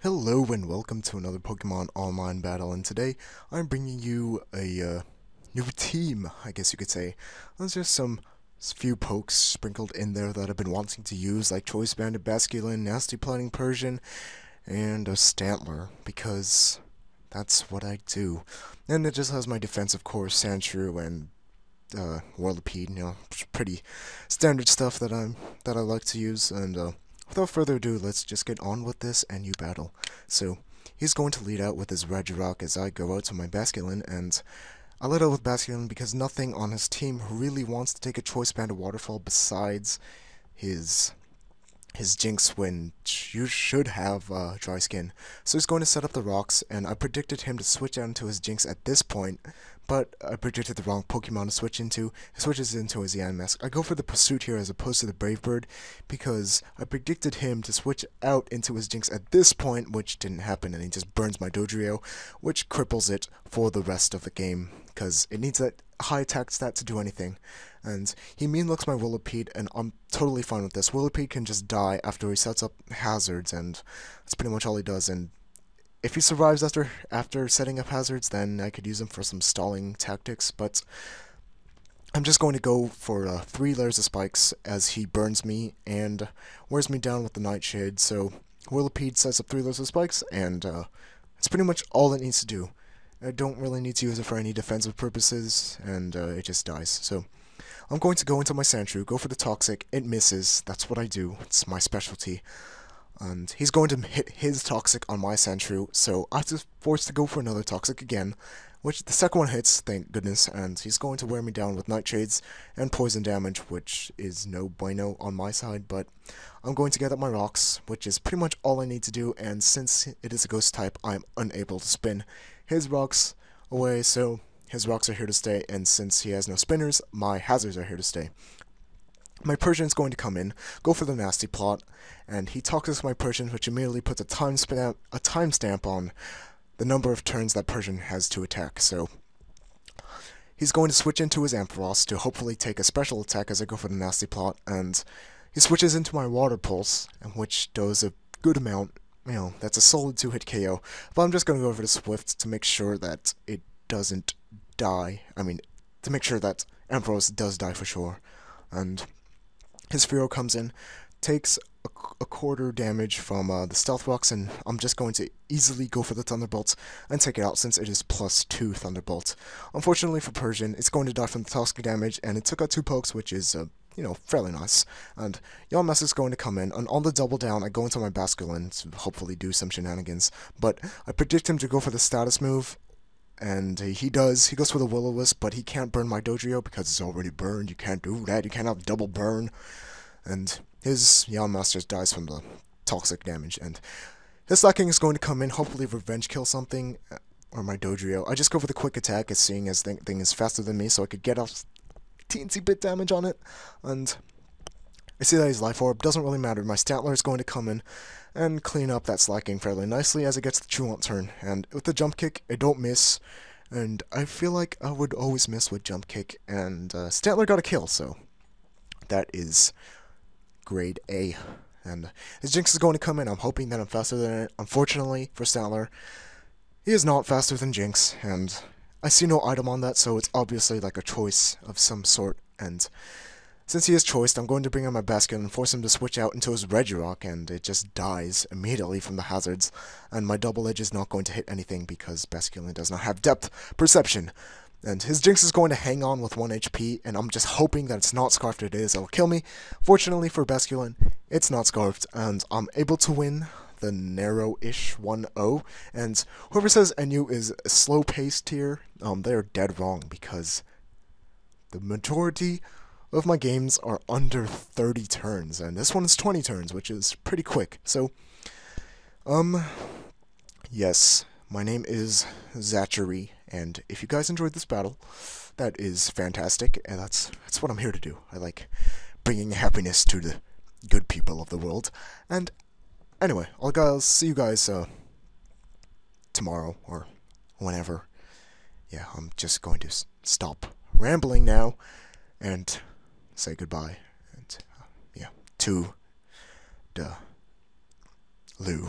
Hello and welcome to another Pokemon Online battle, and today I'm bringing you a new team, I guess you could say. There's just some few pokes sprinkled in there that I've been wanting to use, like Choice Banded Basculin, Nasty Plotting Persian, and a Stantler, because that's what I do. And it just has my defense, of course, Sandshrew and Whirlipede, pretty standard stuff that I like to use, and without further ado, let's just get on with this and you battle. So, he's going to lead out with his Regirock as I go out to my Basculin, and I lead out with Basculin because nothing on his team really wants to take a Choice Band of Waterfall besides his Jinx, when you should have Dry Skin. So he's going to set up the rocks, and I predicted him to switch out into his Jinx at this point, but I predicted the wrong Pokemon to switch into. He switches into his Yamask. I go for the Pursuit here as opposed to the Brave Bird, because I predicted him to switch out into his Jinx at this point, which didn't happen, and he just burns my Dodrio, which cripples it for the rest of the game, because it needs that high attack stat to do anything. And he mean looks my Whirlipede, and I'm totally fine with this. Whirlipede can just die after he sets up hazards, and that's pretty much all he does. And if he survives after setting up hazards, then I could use him for some stalling tactics, but I'm just going to go for 3 layers of spikes as he burns me and wears me down with the Nightshade. So Whirlipede sets up 3 layers of spikes, and it's pretty much all it needs to do. I don't really need to use it for any defensive purposes, and it just dies. So I'm going to go into my Sandshrew, go for the Toxic. It misses. That's what I do. It's my specialty. And he's going to hit his Toxic on my Sandshrew, so I'm just forced to go for another Toxic again, which the second one hits, thank goodness, and he's going to wear me down with Nightshades and poison damage, which is no bueno on my side, but I'm going to get up my rocks, which is pretty much all I need to do, and since it is a ghost type, I'm unable to spin his rocks away, so his rocks are here to stay, and since he has no spinners, my hazards are here to stay. My Persian's going to come in, go for the Nasty Plot, and he toxics my Persian, which immediately puts a timestamp on the number of turns that Persian has to attack. So he's going to switch into his Ampharos to hopefully take a special attack as I go for the Nasty Plot, and he switches into my Water Pulse, which does a good amount. That's a solid 2-hit KO, but I'm just going to go for the Swift to make sure that it doesn't die. To make sure that Ampharos does die for sure. And his Fearow comes in, takes a quarter damage from the Stealth Rocks, and I'm just going to easily go for the Thunderbolts and take it out since it is +2 Thunderbolts. Unfortunately for Persian, it's going to die from the toxic damage, and it took out 2 pokes, which is, fairly nice. And Yamask is going to come in, and on the double down, I go into my Basculin to hopefully do some shenanigans, but I predict him to go for the status move, and he does. He goes for the Will-O-Wisp, but he can't burn my Dodrio because it's already burned. You can't do that. You can't have double burn. And his Yamask dies from the toxic damage. And his Slacking is going to come in, hopefully revenge kill something, or my Dodrio. I just go for the quick attack, as seeing as thing is faster than me, so I could get off teensy bit damage on it. And I see that he's Life Orb. Doesn't really matter. My Stantler is going to come in and clean up that Slacking fairly nicely as it gets the Chewont turn. And with the Jump Kick, I don't miss, and I feel like I would always miss with Jump Kick, and Stantler got a kill, so that is grade A. And his Jinx is going to come in. I'm hoping that I'm faster than it. Unfortunately for Stantler, he is not faster than Jinx, and I see no item on that, so it's obviously like a choice of some sort, and since he is choiced, I'm going to bring on my Basculin and force him to switch out into his Regirock, and it just dies immediately from the hazards, and my Double Edge is not going to hit anything because Basculin does not have depth perception. And his Jinx is going to hang on with 1 HP, and I'm just hoping that it's not Scarfed. It is. It'll kill me. Fortunately for Basculin, it's not Scarfed, and I'm able to win the narrow-ish 1-0, and whoever says NU is slow-paced here, they're dead wrong, because the majority of my games are under 30 turns, and this one is 20 turns, which is pretty quick. So, yes, my name is Zachary, and if you guys enjoyed this battle, that is fantastic, and that's what I'm here to do. I like bringing happiness to the good people of the world. And anyway, I'll see you guys tomorrow or whenever. Yeah, I'm just going to stop rambling now and say goodbye, and to the Lou.